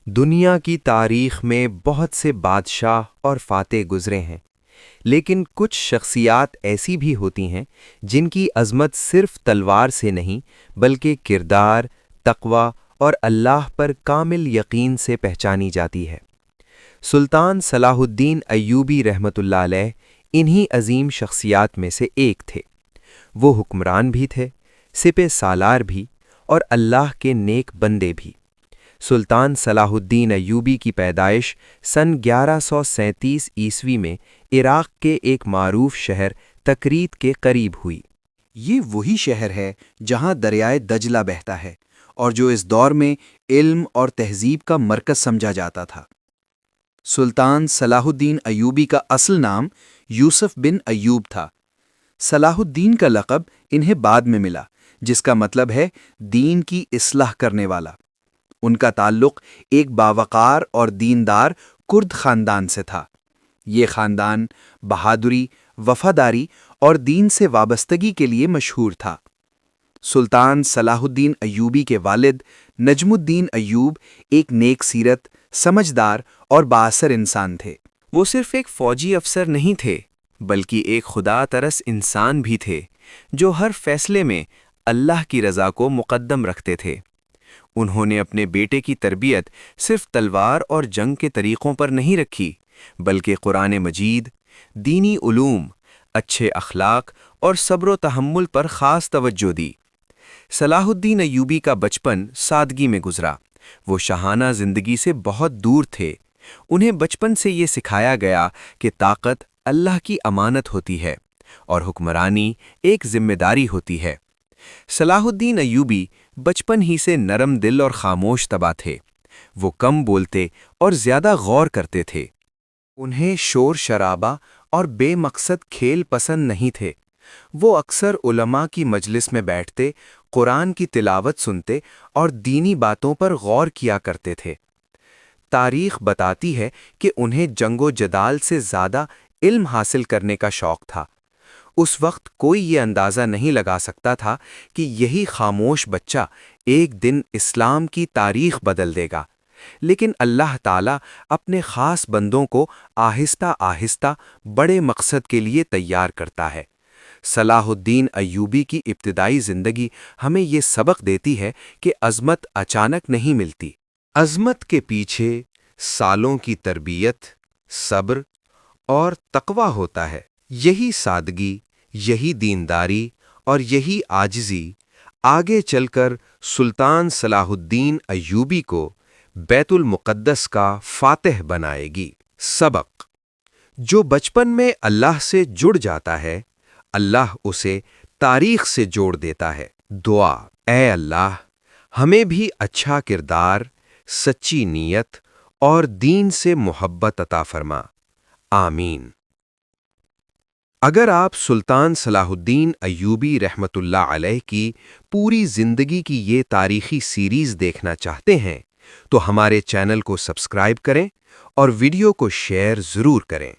دنیا کی تاریخ میں بہت سے بادشاہ اور فاتح گزرے ہیں، لیکن کچھ شخصیات ایسی بھی ہوتی ہیں جن کی عظمت صرف تلوار سے نہیں بلکہ کردار، تقوی اور اللہ پر کامل یقین سے پہچانی جاتی ہے۔ سلطان صلاح الدین ایوبی رحمۃ اللہ علیہ انہی عظیم شخصیات میں سے ایک تھے۔ وہ حکمران بھی تھے، سپہ سالار بھی، اور اللہ کے نیک بندے بھی۔ سلطان صلاح الدین ایوبی کی پیدائش سن 1137 عیسوی میں عراق کے ایک معروف شہر تکریت کے قریب ہوئی۔ یہ وہی شہر ہے جہاں دریائے دجلہ بہتا ہے اور جو اس دور میں علم اور تہذیب کا مرکز سمجھا جاتا تھا۔ سلطان صلاح الدین ایوبی کا اصل نام یوسف بن ایوب تھا۔ صلاح الدین کا لقب انہیں بعد میں ملا، جس کا مطلب ہے دین کی اصلاح کرنے والا۔ ان کا تعلق ایک باوقار اور دیندار کرد خاندان سے تھا۔ یہ خاندان بہادری، وفاداری اور دین سے وابستگی کے لیے مشہور تھا۔ سلطان صلاح الدین ایوبی کے والد نجم الدین ایوب ایک نیک سیرت، سمجھدار اور بااثر انسان تھے۔ وہ صرف ایک فوجی افسر نہیں تھے بلکہ ایک خدا ترس انسان بھی تھے جو ہر فیصلے میں اللہ کی رضا کو مقدم رکھتے تھے۔ انہوں نے اپنے بیٹے کی تربیت صرف تلوار اور جنگ کے طریقوں پر نہیں رکھی بلکہ قرآن مجید، دینی علوم، اچھے اخلاق اور صبر و تحمل پر خاص توجہ دی۔ صلاح الدین ایوبی کا بچپن سادگی میں گزرا۔ وہ شاہانہ زندگی سے بہت دور تھے۔ انہیں بچپن سے یہ سکھایا گیا کہ طاقت اللہ کی امانت ہوتی ہے اور حکمرانی ایک ذمہ داری ہوتی ہے۔ صلاح الدین ایوبی بچپن ہی سے نرم دل اور خاموش طبع تھے۔ وہ کم بولتے اور زیادہ غور کرتے تھے۔ انہیں شور شرابہ اور بے مقصد کھیل پسند نہیں تھے۔ وہ اکثر علماء کی مجلس میں بیٹھتے، قرآن کی تلاوت سنتے اور دینی باتوں پر غور کیا کرتے تھے۔ تاریخ بتاتی ہے کہ انہیں جنگ و جدال سے زیادہ علم حاصل کرنے کا شوق تھا۔ اس وقت کوئی یہ اندازہ نہیں لگا سکتا تھا کہ یہی خاموش بچہ ایک دن اسلام کی تاریخ بدل دے گا، لیکن اللہ تعالیٰ اپنے خاص بندوں کو آہستہ آہستہ بڑے مقصد کے لیے تیار کرتا ہے۔ صلاح الدین ایوبی کی ابتدائی زندگی ہمیں یہ سبق دیتی ہے کہ عظمت اچانک نہیں ملتی۔ عظمت کے پیچھے سالوں کی تربیت، صبر اور تقوی ہوتا ہے۔ یہی سادگی، یہی دینداری اور یہی عاجزی آگے چل کر سلطان صلاح الدین ایوبی کو بیت المقدس کا فاتح بنائے گی۔ سبق: جو بچپن میں اللہ سے جڑ جاتا ہے، اللہ اسے تاریخ سے جوڑ دیتا ہے۔ دعا: اے اللہ، ہمیں بھی اچھا کردار، سچی نیت اور دین سے محبت عطا فرما۔ آمین۔ اگر آپ سلطان صلاح الدین ایوبی رحمۃ اللہ علیہ کی پوری زندگی کی یہ تاریخی سیریز دیکھنا چاہتے ہیں تو ہمارے چینل کو سبسکرائب کریں اور ویڈیو کو شیئر ضرور کریں۔